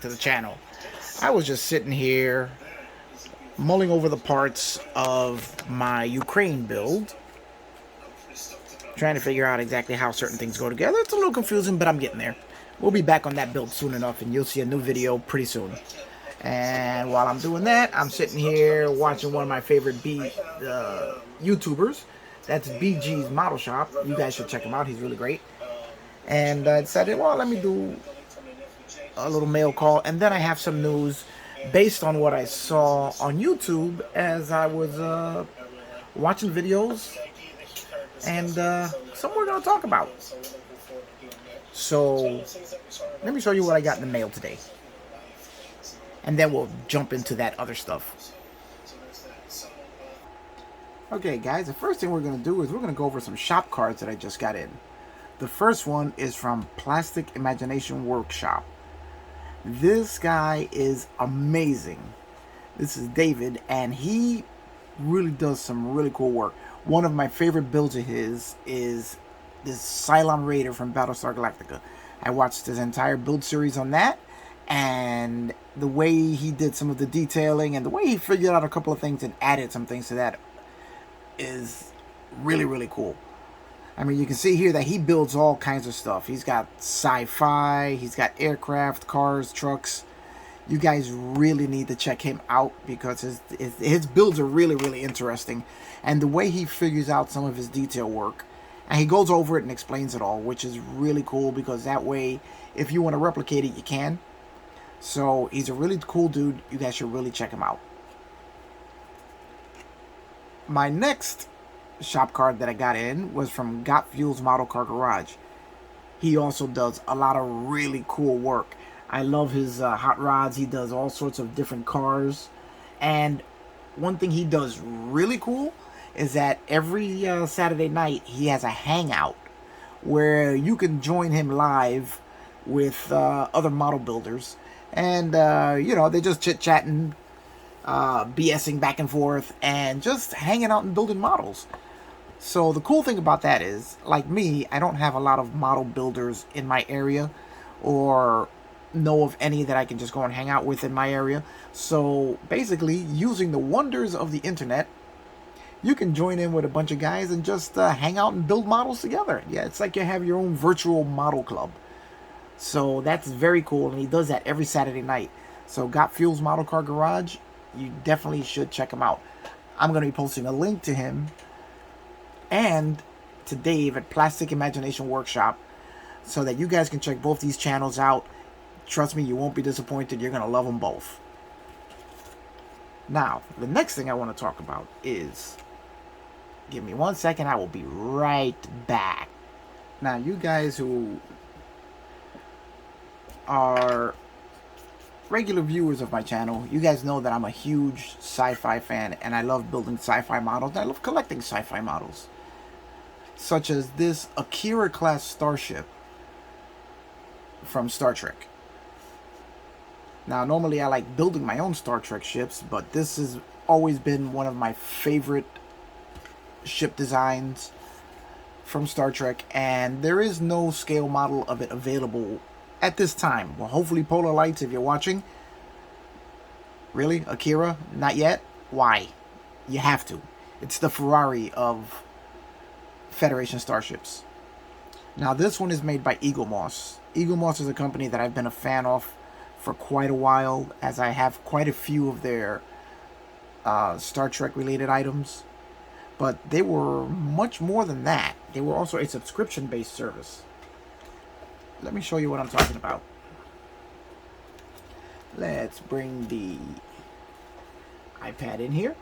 back to the channel. I was just sitting here mulling over the parts of my Ukraine build, trying to figure out exactly how certain things go together. It's a little confusing, but I'm getting there. We'll be back on that build soon enough, and you'll see a new video pretty soon. And while I'm doing that, I'm sitting here watching one of my favorite YouTubers. That's BG's Model Shop. You guys should check him out. He's really great. And I decided, well, let me do a little mail call. And then I have some news based on what I saw on YouTube as I was watching videos. And something we're going to talk about. So let me show you what I got in the mail today. And then we'll jump into that other stuff. Okay, guys, the first thing we're going to do is we're going to go over some shop cards that I just got in. The first one is from Plastic Imagination Workshop. This guy is amazing. This is David, and he really does some really cool work. One of my favorite builds of his is this Cylon Raider from Battlestar Galactica. I watched his entire build series on that, and the way he did some of the detailing and the way he figured out a couple of things and added some things to that is really, really cool. I mean, you can see here that he builds all kinds of stuff. He's got sci-fi, he's got aircraft, cars, trucks. You guys really need to check him out because his builds are really, really interesting. And the way he figures out some of his detail work, and he goes over it and explains it all, which is really cool because that way, if you want to replicate it, you can. So he's a really cool dude. You guys should really check him out. My next shop card that I got in was from Got Fuel's Model Car Garage. He also does a lot of really cool work. I love his hot rods. He does all sorts of different cars. And one thing he does really cool is that every Saturday night he has a hangout where you can join him live with other model builders. And, you know, they're just chit-chatting, BSing back and forth, and just hanging out and building models. So the cool thing about that is, like me, I don't have a lot of model builders in my area or know of any that I can just go and hang out with in my area. So basically, using the wonders of the internet, you can join in with a bunch of guys and just hang out and build models together. Yeah, it's like you have your own virtual model club. So that's very cool, and he does that every Saturday night. So Got Fuel's Model Car Garage, you definitely should check him out. I'm going to be posting a link to him and to Dave at Plastic Imagination Workshop so that you guys can check both these channels out. Trust me, you won't be disappointed. You're going to love them both. Now, the next thing I want to talk about is... Give me 1 second. I will be right back. Now, you guys who are regular viewers of my channel, you guys know that I'm a huge sci-fi fan, and I love building sci-fi models, and I love collecting sci-fi models. Such as this Akira-class starship from Star Trek. Now, normally I like building my own Star Trek ships, but this has always been one of my favorite ship designs from Star Trek, and there is no scale model of it available at this time. Well, hopefully Polar Lights, if you're watching. Really? Akira? Not yet? Why? You have to. It's the Ferrari of Federation starships. Now, this one is made by eaglemoss. eaglemoss is a company that I've been a fan of for quite a while, as I have quite a few of their Star Trek related items. But they were much more than that. They were also a subscription-based service. Let me show you what I'm talking about. Let's bring the iPad in here.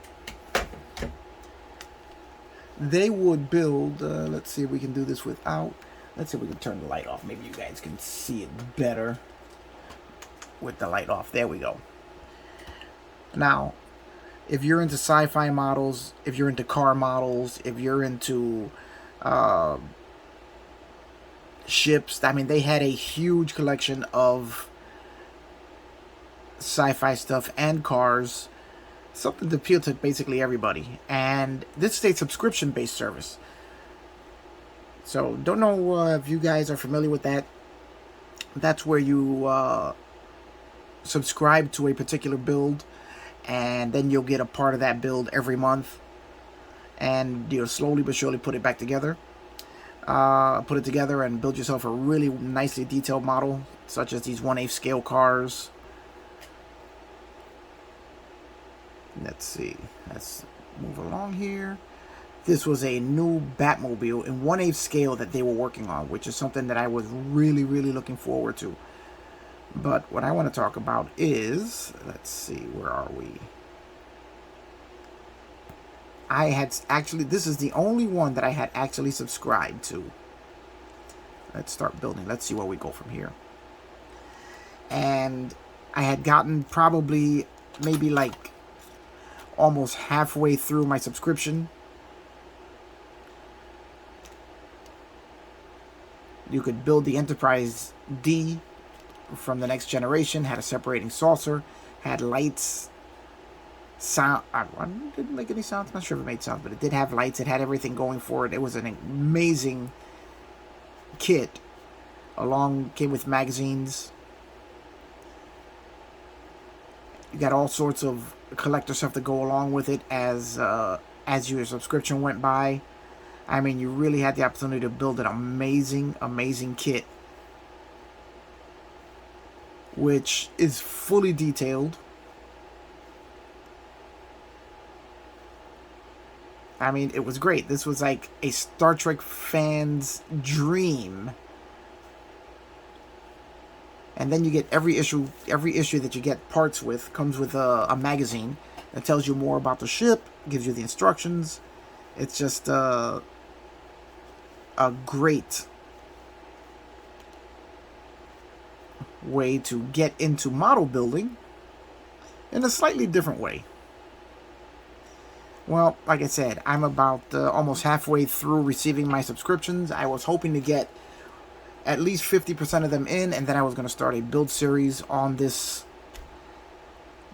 They would build, let's see if we can do this without, let's see if we can turn the light off. Maybe you guys can see it better with the light off. There we go. Now, if you're into sci-fi models, if you're into car models, if you're into ships, I mean, they had a huge collection of sci-fi stuff and cars, something to appeal to basically everybody. And this is a subscription-based service. So, don't know if you guys are familiar with that. That's where you subscribe to a particular build, and then you'll get a part of that build every month, and you'll slowly but surely put it back together. Put it together and build yourself a really nicely detailed model, such as these 1/8 scale cars. Let's see. Let's move along here. This was a new Batmobile in 1/8 scale that they were working on, which is something that I was really, really looking forward to. But what I want to talk about is, let's see, where are we? I had actually, this is the only one that I had actually subscribed to. Let's start building. Let's see where we go from here. And I had gotten probably maybe like almost halfway through my subscription. You could build the Enterprise D from the next generation, had a separating saucer, had lights, sound. I didn't make any sounds. I'm not sure if it made sounds, but it did have lights. It had everything going for it. It was an amazing kit. Came with magazines. You got all sorts of collector stuff to go along with it as your subscription went by. I mean, you really had the opportunity to build an amazing, amazing kit, which is fully detailed. I mean, it was great. This was like a Star Trek fan's dream. And then you get every issue that you get parts with comes with a magazine that tells you more about the ship, gives you the instructions. It's just a great way to get into model building in a slightly different way. Well, like I said, I'm about almost halfway through receiving my subscriptions. I was hoping to get at least 50% of them in, and then I was going to start a build series on this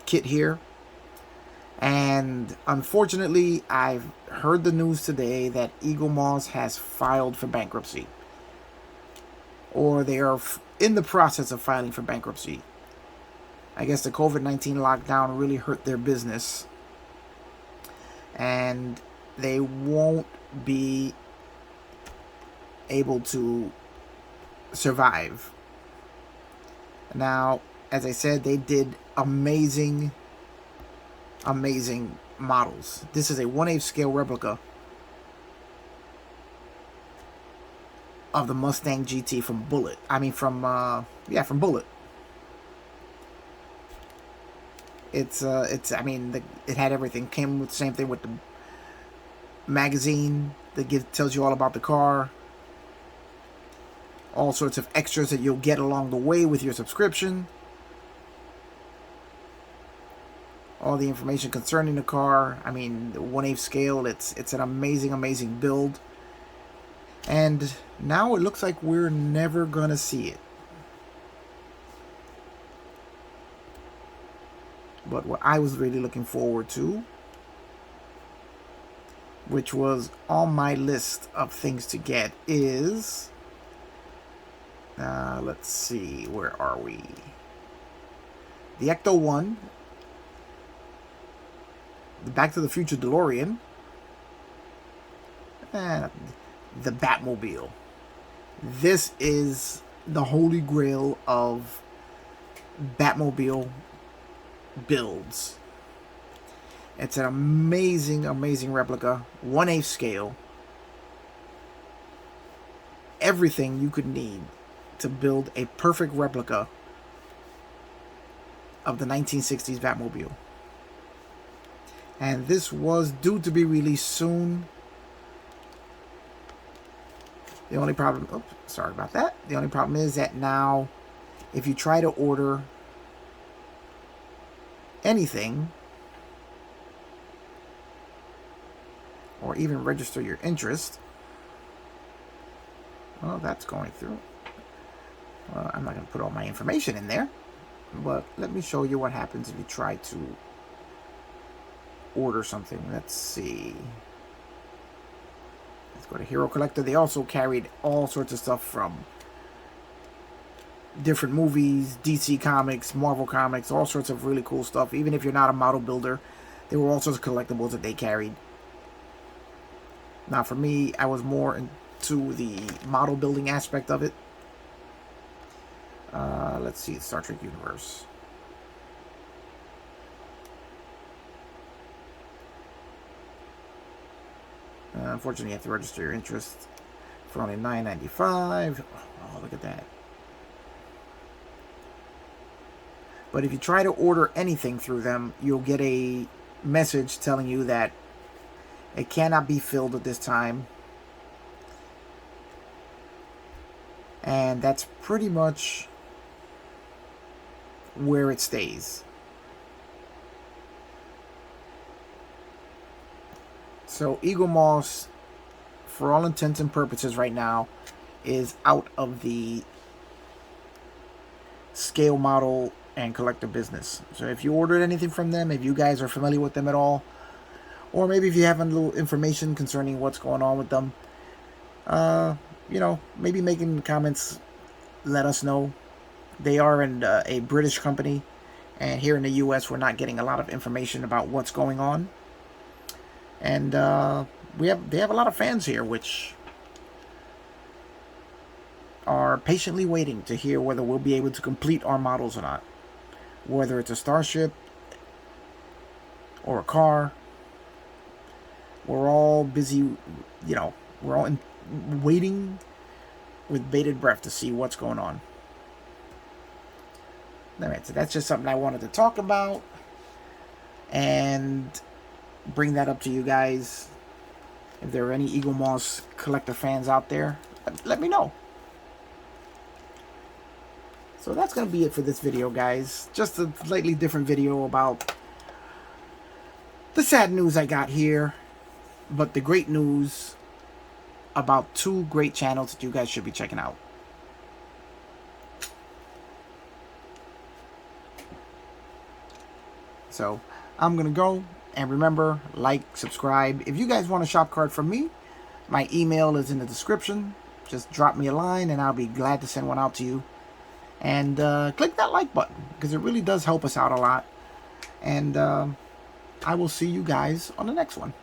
kit here. And unfortunately, I've heard the news today that eaglemoss has filed for bankruptcy, or they are in the process of filing for bankruptcy. I guess the COVID-19 lockdown really hurt their business, and they won't be able to survive. Now, as I said, they did amazing models. This is a 1/8 scale replica of the Mustang GT from Bullet. From Bullet. It had everything. Came with the same thing with the magazine that tells you all about the car. All sorts of extras that you'll get along the way with your subscription. All the information concerning the car. I mean, the 1/8 scale, it's an amazing build. And now it looks like we're never gonna see it. But what I was really looking forward to, which was on my list of things to get, is let's see, where are we? The Ecto 1, the Back to the Future DeLorean, and the Batmobile. This is the holy grail of Batmobile builds. It's an amazing replica, 1/8 scale. Everything you could need to build a perfect replica of the 1960s Batmobile. And this was due to be released soon. The only problem, sorry about that. The only problem is that now, if you try to order anything, or even register your interest, well, that's going through. Well, I'm not going to put all my information in there, but let me show you what happens if you try to order something. Let's see. Let's go to Hero Collector. They also carried all sorts of stuff from different movies, DC Comics, Marvel Comics, all sorts of really cool stuff. Even if you're not a model builder, there were all sorts of collectibles that they carried. Now, for me, I was more into the model building aspect of it. Let's see, Star Trek Universe. Unfortunately, you have to register your interest for only $9.95. Oh, look at that. But if you try to order anything through them, you'll get a message telling you that it cannot be filled at this time. And that's pretty much where it stays. So eaglemoss, for all intents and purposes right now, is out of the scale model and collector business. So if you ordered anything from them, if you guys are familiar with them at all, or maybe if you have a little information concerning what's going on with them, you know, maybe making comments, let us know. They are a British company, and here in the US we're not getting a lot of information about what's going on. And they have a lot of fans here, which are patiently waiting to hear whether we'll be able to complete our models or not. Whether it's a starship or a car, we're all busy, you know, we're all waiting with bated breath to see what's going on. Alright, so that's just something I wanted to talk about and bring that up to you guys. If there are any eaglemoss collector fans out there, let me know. So that's going to be it for this video, guys. Just a slightly different video about the sad news I got here, but the great news about two great channels that you guys should be checking out. So I'm going to go, and remember, like, subscribe. If you guys want a shop card from me, my email is in the description. Just drop me a line and I'll be glad to send one out to you. And click that like button, because it really does help us out a lot. And I will see you guys on the next one.